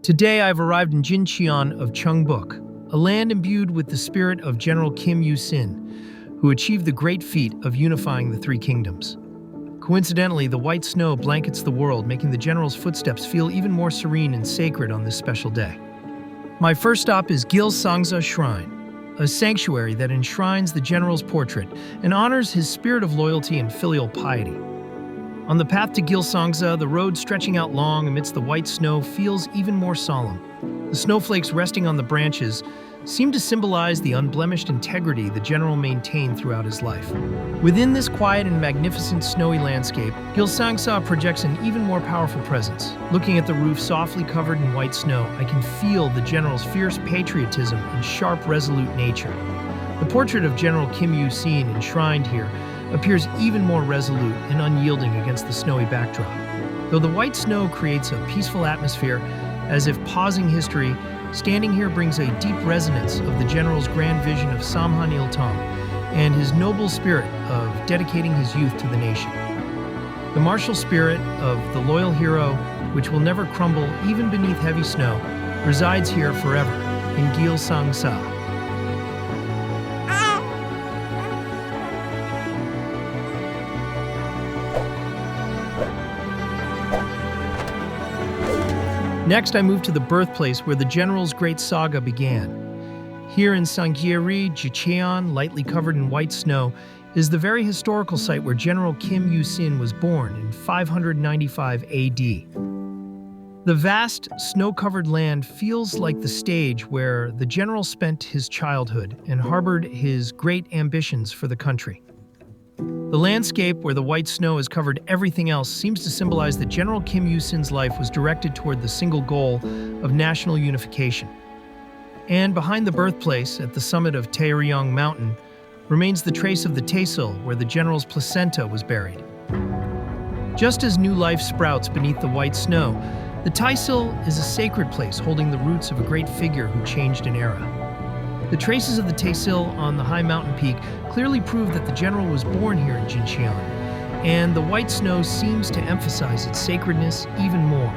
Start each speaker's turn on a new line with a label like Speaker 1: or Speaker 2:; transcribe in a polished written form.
Speaker 1: Today I've arrived in Zhiyun of Cheongbuk, a land imbued with the spirit of General Kim Il-sung, who achieved the great feat of unifying the three kingdoms. Coincidentally, the white snow blankets the world, making the general's footsteps feel even more serene and sacred on this special day. My first stop is Gilsangsa Shrine, a sanctuary that enshrines the general's portrait and honors his spirit of loyalty and filial piety. On the path to Gilsangsa, the road stretching out long amidst the white snow feels even more solemn. The snowflakes resting on the branches seem to symbolize the unblemished integrity the general maintained throughout his life. Within this quiet and magnificent snowy landscape, Gilsangsa projects an even more powerful presence. Looking at the roof softly covered in white snow, I can feel the general's fierce patriotism and sharp, resolute nature. The portrait of General Kim Il-sung enshrined here appears even more resolute and unyielding against the snowy backdrop. Though the white snow creates a peaceful atmosphere, as if pausing history, standing here brings a deep resonance of the general's grand vision of Samhan Il-tung and his noble spirit of dedicating his youth to the nation. The martial spirit of the loyal hero, which will never crumble even beneath heavy snow, resides here forever in Gilsangsa. Next, I move to the birthplace where the general's great saga began. Here in Sangyeri, Zhiyun, lightly covered in white snow, is the very historical site where General Kim Il-sung was born in 595 AD. The vast, snow-covered land feels like the stage where the general spent his childhood and harbored his great ambitions for the country. The landscape where the white snow has covered everything else seems to symbolize that General Kim Il-sung's life was directed toward the single goal of national unification. And behind the birthplace, at the summit of Taeryong Mountain, remains the trace of the Taesil where the general's placenta was buried. Just as new life sprouts beneath the white snow, the Taesil is a sacred place holding the roots of a great figure who changed an era. The traces of the Taesil on the high mountain peak clearly prove that the general was born here in Zhiyun, and the white snow seems to emphasize its sacredness even more.